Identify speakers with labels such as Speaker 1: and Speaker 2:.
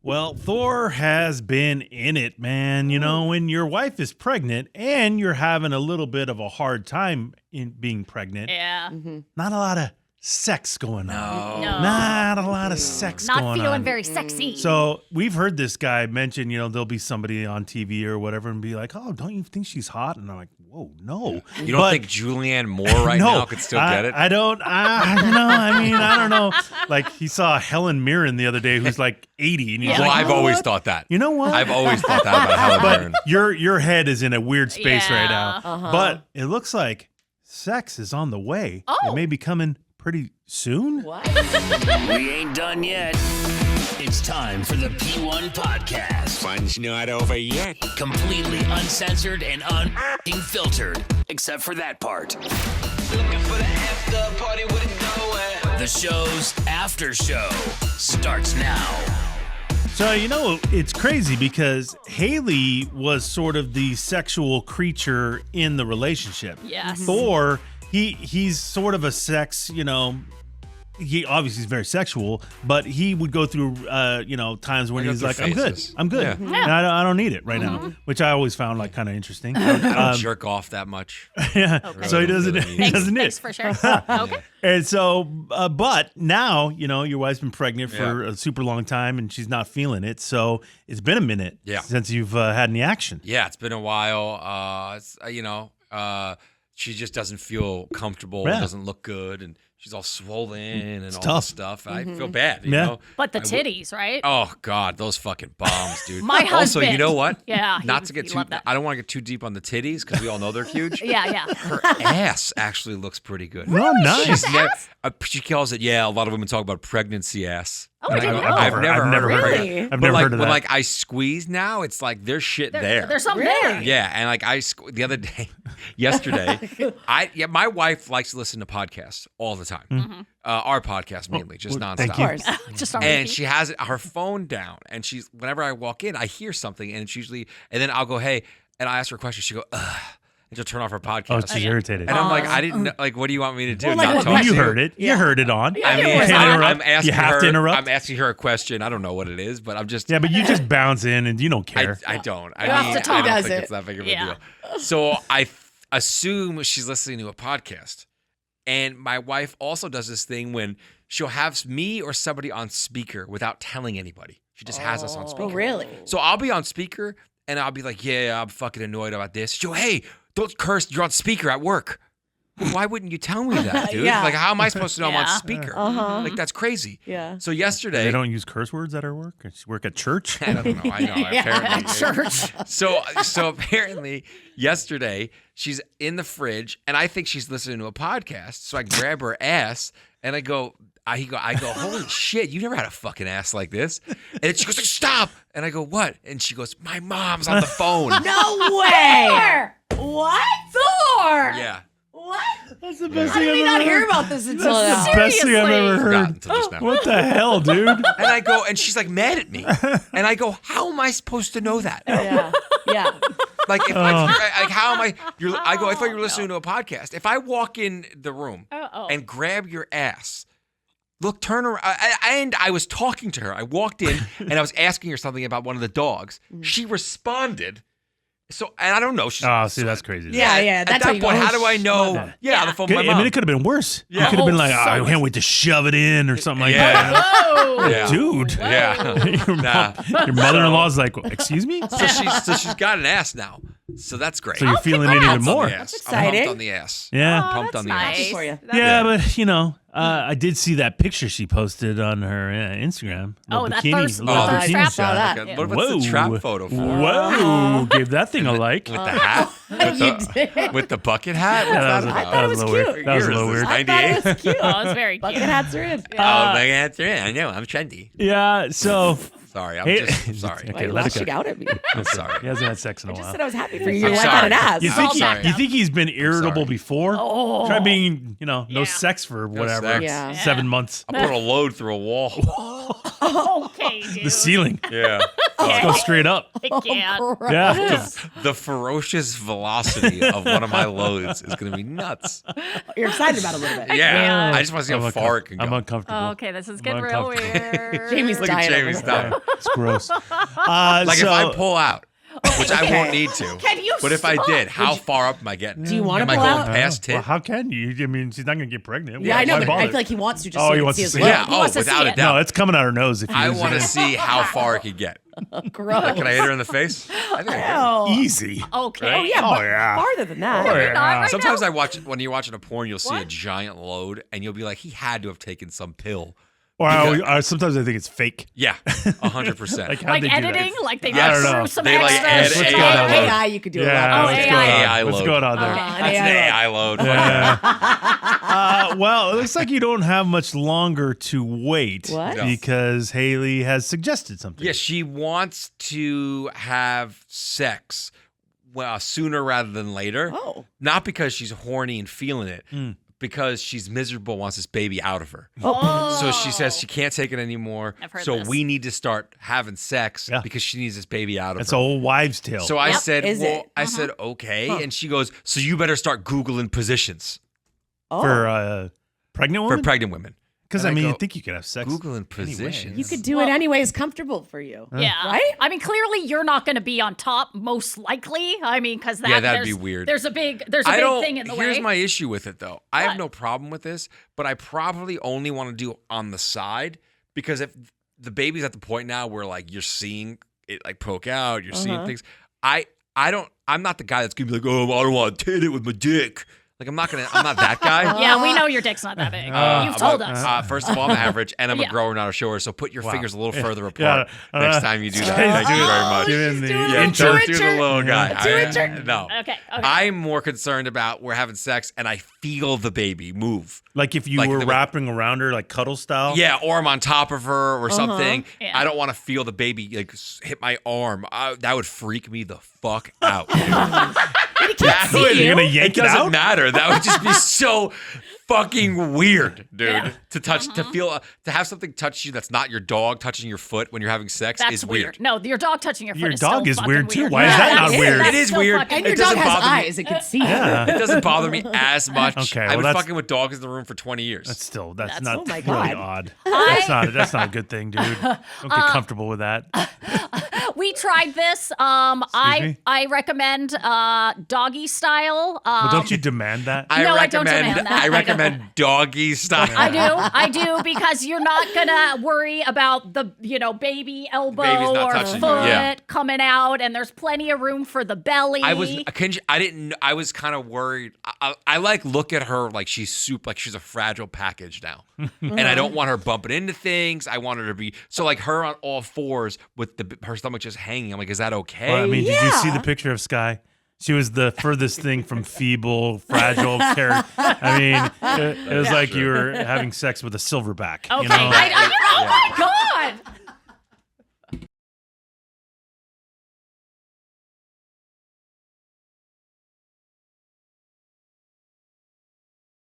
Speaker 1: Well, Thor has been in it, man. You know, when your wife is pregnant and you're having a little bit of a hard time in being pregnant,
Speaker 2: Yeah.
Speaker 1: not a lot of sex going on.
Speaker 2: No.
Speaker 1: Not a lot of sex going on.
Speaker 2: Not feeling very sexy.
Speaker 1: So we've heard this guy mention, there'll be somebody on TV or whatever and be like, oh, don't you think she's hot? And I'm like, whoa, no.
Speaker 3: You don't think Julianne Moore now could still get it?
Speaker 1: I don't. I don't know. Like he saw Helen Mirren the other day who's like 80. And he's like,
Speaker 3: I've always thought that.
Speaker 1: You know what?
Speaker 3: I've always thought that about Helen Mirren.
Speaker 1: But your head is in a weird space right now. But it looks like sex is on the way.
Speaker 2: Oh.
Speaker 1: It may be coming pretty soon.
Speaker 4: What? We ain't done yet. It's time for the P1 Podcast.
Speaker 5: Fun's not over yet.
Speaker 4: Completely uncensored and unfiltered, except for that part.
Speaker 5: Looking for the after party with it going.
Speaker 4: The show's after show starts now.
Speaker 1: So, it's crazy because Haley was sort of the sexual creature in the relationship.
Speaker 2: Yes.
Speaker 1: Thor, he's sort of a sex, he obviously is very sexual, but he would go through, times when he's like,
Speaker 3: phases.
Speaker 1: I'm good.
Speaker 3: Yeah.
Speaker 1: And I don't need it right now, which I always found like kind of interesting.
Speaker 3: I don't jerk off that much.
Speaker 1: Yeah.
Speaker 2: Okay.
Speaker 1: So he doesn't
Speaker 2: Thanks
Speaker 1: knit.
Speaker 2: for sharing. Okay.
Speaker 1: And so, but now, your wife's been pregnant for a super long time and she's not feeling it. So it's been a minute since you've had any action.
Speaker 3: Yeah, it's been a while. She just doesn't feel comfortable, doesn't look good, and she's all swollen and all
Speaker 1: tough.
Speaker 3: this stuff. I feel bad, you
Speaker 1: Yeah.
Speaker 3: know.
Speaker 2: But the titties, right?
Speaker 3: Oh God, those fucking bombs, dude.
Speaker 2: My
Speaker 3: Also,
Speaker 2: husband.
Speaker 3: you know what?
Speaker 2: Yeah.
Speaker 3: Not to get
Speaker 2: he
Speaker 3: too.
Speaker 2: loved that.
Speaker 3: I don't want to get too deep on the titties because we all know they're huge.
Speaker 2: Yeah.
Speaker 3: Her ass actually looks pretty good.
Speaker 1: Oh, nice.
Speaker 3: She's she calls it. Yeah, a lot of women talk about pregnancy ass.
Speaker 2: Oh, I didn't know.
Speaker 3: I've never heard of
Speaker 4: Really?
Speaker 3: it.
Speaker 1: I've
Speaker 3: But
Speaker 1: never heard of
Speaker 3: when
Speaker 1: that.
Speaker 3: I squeeze now, it's like there's shit there.
Speaker 2: There's something
Speaker 4: Really?
Speaker 2: there.
Speaker 3: Yeah, and like the other day, yesterday, my wife likes to listen to podcasts all the time. Our podcast mainly, just nonstop.
Speaker 1: thank
Speaker 4: Of course.
Speaker 2: Just on
Speaker 3: And
Speaker 2: repeat.
Speaker 3: she has her phone down, and whenever I walk in, I hear something, and it's usually, and then I'll go, hey, and I ask her a question. She go, ugh, and she'll turn off her podcast.
Speaker 1: Oh, she's irritated.
Speaker 3: And I'm like, I didn't know, like, what do you want me to do?
Speaker 4: Well, like,
Speaker 3: Not
Speaker 4: what-
Speaker 3: talk
Speaker 1: you
Speaker 3: to
Speaker 1: heard it. You heard it on.
Speaker 3: I mean,
Speaker 1: You can't interrupt.
Speaker 3: I'm asking
Speaker 1: You have
Speaker 3: her.
Speaker 1: to interrupt.
Speaker 3: I'm asking her a question. I don't know what it is, but I'm just.
Speaker 1: Yeah, but you just bounce in and you don't care.
Speaker 3: I don't. I
Speaker 2: have
Speaker 3: mean,
Speaker 2: to talk.
Speaker 3: I don't
Speaker 4: Does
Speaker 3: think
Speaker 4: it?
Speaker 3: it's that big of a
Speaker 2: Yeah.
Speaker 3: deal. So I assume she's listening to a podcast. And my wife also does this thing when she'll have me or somebody on speaker without telling anybody. She just has us on speaker.
Speaker 4: Oh, really?
Speaker 3: So I'll be on speaker and I'll be like, yeah, I'm fucking annoyed about this. She'll, hey, don't curse. You're on speaker at work. Well, why wouldn't you tell me that, dude?
Speaker 4: Yeah.
Speaker 3: Like, how am I supposed to know I'm on
Speaker 2: Yeah.
Speaker 3: speaker?
Speaker 4: Uh-huh.
Speaker 3: Like, that's crazy.
Speaker 4: Yeah.
Speaker 3: So yesterday,
Speaker 1: They don't use curse words at her work? She work at church?
Speaker 3: I don't know. I know. Apparently,
Speaker 2: Church.
Speaker 3: So apparently yesterday she's in the fridge and I think she's listening to a podcast. So I grab her ass and I go, holy shit, you never had a fucking ass like this. And she goes, stop. And I go, what? And she goes, my mom's on the phone.
Speaker 4: No way! What? Thor!
Speaker 3: Yeah.
Speaker 4: What?
Speaker 1: That's the best
Speaker 4: How did we not hear about this until now?
Speaker 1: That's the best thing I've ever
Speaker 3: Forgotten
Speaker 1: heard.
Speaker 3: until just now.
Speaker 1: What the hell, dude?
Speaker 3: And I go, and she's like mad at me. And I go, how am I supposed to know that?
Speaker 4: Yeah. Yeah.
Speaker 3: Like, like how am I? I go, I thought you were listening to a podcast. If I walk in the room and grab your ass, look, turn around. And I was talking to her. I walked in and I was asking her something about one of the dogs. She responded. So, and I don't know.
Speaker 1: Oh, see, that's crazy.
Speaker 4: Yeah.
Speaker 3: At
Speaker 4: That's how
Speaker 3: that
Speaker 4: you
Speaker 3: point,
Speaker 4: go,
Speaker 3: how do I know?
Speaker 1: Yeah.
Speaker 3: Yeah, on the phone with my
Speaker 1: I
Speaker 3: mom.
Speaker 1: mean, it could have been worse.
Speaker 3: Yeah.
Speaker 1: You could have been like,
Speaker 2: so
Speaker 1: I can't wait to shove it in or something like
Speaker 3: Yeah.
Speaker 1: that.
Speaker 2: Whoa.
Speaker 3: Yeah.
Speaker 1: Dude.
Speaker 3: Yeah.
Speaker 1: your,
Speaker 3: Nah.
Speaker 1: your mother-in-law's like, excuse me?
Speaker 3: So she's got an ass now. So that's great.
Speaker 1: So you're feeling it even
Speaker 3: Pumped on
Speaker 1: more.
Speaker 3: the ass.
Speaker 4: That's
Speaker 3: I'm pumped
Speaker 4: exciting.
Speaker 3: on the ass.
Speaker 1: Yeah.
Speaker 2: Oh,
Speaker 3: Pumped
Speaker 2: that's
Speaker 3: on the ass.
Speaker 2: nice.
Speaker 4: For you.
Speaker 1: Yeah, but I did see that picture she posted on her Instagram.
Speaker 2: Oh,
Speaker 1: Little
Speaker 2: that
Speaker 1: bikini,
Speaker 2: thirst-
Speaker 1: little
Speaker 4: the
Speaker 1: bikini
Speaker 4: thirst trap.
Speaker 1: shot.
Speaker 4: That.
Speaker 3: Okay,
Speaker 2: Yeah.
Speaker 3: What about the trap photo for?
Speaker 1: Whoa! Gave that thing a like.
Speaker 3: With the hat? With the bucket hat? What's
Speaker 1: Yeah,
Speaker 3: that
Speaker 4: I
Speaker 3: about?
Speaker 4: thought it
Speaker 1: a
Speaker 4: was
Speaker 1: little
Speaker 4: cute.
Speaker 1: weird. That was a little weird.
Speaker 4: I thought it was cute.
Speaker 2: Oh, it's very
Speaker 4: Bucket
Speaker 2: cute.
Speaker 4: hats are in.
Speaker 3: Oh, bucket hats are in. I know. I'm trendy.
Speaker 1: Yeah. So
Speaker 3: Sorry. I'm
Speaker 1: Hey-
Speaker 3: just sorry.
Speaker 1: Okay,
Speaker 4: Why are you
Speaker 1: let it
Speaker 4: lashing
Speaker 1: go.
Speaker 4: out at me?
Speaker 3: I'm sorry.
Speaker 1: he hasn't had sex in a
Speaker 4: I just
Speaker 1: while.
Speaker 4: said I was happy for you.
Speaker 3: I'm
Speaker 4: Your wife
Speaker 3: sorry.
Speaker 4: had an ass.
Speaker 1: You
Speaker 2: It's
Speaker 1: think
Speaker 2: all back
Speaker 1: you
Speaker 2: up.
Speaker 1: think he's been irritable
Speaker 3: sorry.
Speaker 1: before?
Speaker 2: Oh.
Speaker 1: Try being, no
Speaker 2: Yeah.
Speaker 1: sex for whatever,
Speaker 3: sex.
Speaker 4: Yeah.
Speaker 1: 7 months.
Speaker 3: I'll put a load through a wall.
Speaker 2: Okay, dude.
Speaker 1: The ceiling.
Speaker 3: Yeah.
Speaker 1: Let's go straight up.
Speaker 2: I can't.
Speaker 1: Yeah.
Speaker 3: The ferocious velocity of one of my loads is going to be nuts.
Speaker 6: You're excited about it a little bit.
Speaker 3: Yeah. I just want to see how far it can go.
Speaker 1: I'm uncomfortable.
Speaker 2: Oh, okay, this is getting real weird.
Speaker 6: Jamie's
Speaker 3: Look at
Speaker 6: dying.
Speaker 3: Jamie's dying.
Speaker 1: It's gross.
Speaker 3: Like if I pull out, which I won't need to.
Speaker 2: Can you
Speaker 3: But if I
Speaker 2: stop?
Speaker 3: did, how far up am I getting?
Speaker 6: Do you want to
Speaker 3: Am I
Speaker 6: pull
Speaker 3: going
Speaker 6: out?
Speaker 3: past 10?
Speaker 1: Well, how can you? I mean, she's not going to get pregnant.
Speaker 6: Yeah, I know,
Speaker 1: Why
Speaker 6: but
Speaker 1: bother?
Speaker 6: I feel like he wants to just
Speaker 1: Oh,
Speaker 6: so
Speaker 1: he
Speaker 6: you can
Speaker 1: wants
Speaker 6: see
Speaker 1: to
Speaker 6: his
Speaker 1: see
Speaker 6: leg.
Speaker 3: Yeah,
Speaker 2: wants to
Speaker 3: without
Speaker 2: see
Speaker 3: a
Speaker 2: it.
Speaker 3: doubt.
Speaker 1: No, it's coming out her nose. If you
Speaker 3: I
Speaker 1: use
Speaker 3: want to
Speaker 1: it.
Speaker 3: see how far it could get.
Speaker 6: Gross.
Speaker 3: Can I hit her in the face? I think I can.
Speaker 6: Oh.
Speaker 1: Easy.
Speaker 2: Okay.
Speaker 6: Oh, yeah,
Speaker 1: Oh,
Speaker 6: but
Speaker 1: yeah.
Speaker 6: farther than that.
Speaker 1: Oh, yeah.
Speaker 2: Not right
Speaker 3: Sometimes
Speaker 2: now.
Speaker 3: I watch when you're watching a porn, you'll see a
Speaker 2: What?
Speaker 3: giant load, and you'll be like, he had to have taken some pill.
Speaker 1: Or sometimes I think it's fake.
Speaker 3: Yeah, 100%.
Speaker 1: Like, how'd
Speaker 2: Like
Speaker 1: they do that?
Speaker 2: editing, like they
Speaker 3: Yes.
Speaker 2: just
Speaker 1: I don't know.
Speaker 2: threw some
Speaker 3: They, like,
Speaker 2: extra
Speaker 3: add
Speaker 2: shit.
Speaker 3: AI
Speaker 2: on.
Speaker 3: load.
Speaker 6: AI, you could do a
Speaker 1: Yeah,
Speaker 6: lot.
Speaker 1: let's
Speaker 2: AI.
Speaker 1: go on.
Speaker 3: AI
Speaker 1: Let's
Speaker 3: load.
Speaker 1: go on there.
Speaker 2: Okay.
Speaker 3: That's an AI load.
Speaker 1: Well, it looks like you don't have much longer to wait
Speaker 6: What?
Speaker 3: No.
Speaker 1: because Haley has suggested something.
Speaker 3: Yeah, she wants to have sex sooner rather than later.
Speaker 6: Oh.
Speaker 3: Not because she's horny and feeling it, because she's miserable, wants this baby out of her.
Speaker 2: Oh.
Speaker 3: So she says she can't take it anymore.
Speaker 2: I've heard
Speaker 3: so
Speaker 2: this.
Speaker 3: we need to start having sex
Speaker 1: Yeah.
Speaker 3: because she needs this baby out of
Speaker 1: That's
Speaker 3: her.
Speaker 1: a old wives' tale.
Speaker 3: So I
Speaker 2: Yep.
Speaker 3: said,
Speaker 6: Is
Speaker 3: well,
Speaker 6: it?
Speaker 3: I said, okay. And she goes, so you better start Googling positions
Speaker 6: Oh.
Speaker 1: for pregnant
Speaker 3: for
Speaker 1: women?
Speaker 3: pregnant women.
Speaker 1: Because,
Speaker 3: And
Speaker 1: I mean,
Speaker 3: go,
Speaker 1: you think you could have sex.
Speaker 3: Googling positions.
Speaker 6: You could do it any way is comfortable for you.
Speaker 2: Yeah.
Speaker 6: Right?
Speaker 2: I mean, clearly you're not going to be on top, most likely. I mean, because
Speaker 3: Yeah, that'd be weird.
Speaker 2: There's a big thing in the
Speaker 3: Here's
Speaker 2: way.
Speaker 3: my issue with it, though. I have
Speaker 2: What?
Speaker 3: no problem with this, but I probably only want to do it on the side because if the baby's at the point now where like you're seeing it like poke out, you're seeing things. I'm not the guy that's gonna be like, oh, I don't want to hit it with my dick. Like I'm not that guy.
Speaker 2: Yeah, we know your dick's not that big. You've told us.
Speaker 3: First of all, I'm average, and I'm
Speaker 2: Yeah.
Speaker 3: a grower, not a shower. So put your fingers a little further
Speaker 1: Yeah.
Speaker 3: apart next time you do that. Thank you very much.
Speaker 1: Giving the
Speaker 6: doing
Speaker 3: Yeah,
Speaker 6: Incher.
Speaker 3: don't do the little guy.
Speaker 6: Incher.
Speaker 3: No.
Speaker 2: Okay.
Speaker 3: I'm more concerned about we're having sex and I feel the baby move.
Speaker 1: Like if you
Speaker 3: Like
Speaker 1: were
Speaker 3: the-
Speaker 1: wrapping around her, like cuddle style.
Speaker 3: Yeah, or I'm on top of her or something.
Speaker 2: Yeah.
Speaker 3: I don't want to feel the baby like hit my arm. That would freak me the fuck out. dude.
Speaker 6: He can't see
Speaker 1: You're
Speaker 6: you.
Speaker 1: going to
Speaker 3: It
Speaker 1: yank it
Speaker 3: doesn't
Speaker 1: out?
Speaker 3: matter. That would just be so fucking weird, dude.
Speaker 2: Yeah.
Speaker 3: To touch, to feel, to have something touch you that's not your dog touching your foot when you're having sex
Speaker 2: That's
Speaker 3: is weird.
Speaker 2: No, your dog touching your foot
Speaker 1: Your
Speaker 2: is
Speaker 1: dog
Speaker 2: still
Speaker 1: is
Speaker 2: fucking
Speaker 1: weird, too.
Speaker 2: weird.
Speaker 1: Why is that not
Speaker 2: that's-
Speaker 1: weird?
Speaker 2: that's
Speaker 3: It is
Speaker 2: still
Speaker 3: weird.
Speaker 2: fucking
Speaker 6: And your
Speaker 3: It
Speaker 6: dog
Speaker 3: doesn't
Speaker 6: has
Speaker 3: bother me.
Speaker 6: eyes. It can see you.
Speaker 1: Yeah.
Speaker 3: It doesn't bother me as much.
Speaker 1: Okay,
Speaker 3: I've
Speaker 1: well,
Speaker 3: been
Speaker 1: that's-
Speaker 3: fucking with dogs in the room for 20 years.
Speaker 1: That's not
Speaker 6: oh my
Speaker 1: really
Speaker 6: God.
Speaker 1: odd. That's not a good thing, dude. Don't get comfortable with that.
Speaker 2: We tried this.
Speaker 1: me?
Speaker 2: I recommend doggy style.
Speaker 1: Well, don't you demand that?
Speaker 2: No, I don't demand that.
Speaker 3: I recommend doggy style.
Speaker 2: I do because you're not gonna worry about the baby elbow
Speaker 3: Baby's not
Speaker 2: or
Speaker 3: touching you,
Speaker 2: foot
Speaker 3: yeah.
Speaker 2: coming out, and there's plenty of room for the belly.
Speaker 3: I was kind of worried. I like look at her like she's she's a fragile package now, and I don't want her bumping into things. I want her to be so like her on all fours with her stomach just hanging. I'm like, is that okay?
Speaker 1: Well, I mean, did you see
Speaker 6: Yeah.
Speaker 1: the picture of Sky? She was the furthest thing from feeble, fragile character. I mean, it was like you were having sex with a silverback.
Speaker 2: Okay.
Speaker 1: You know?
Speaker 2: Oh my god.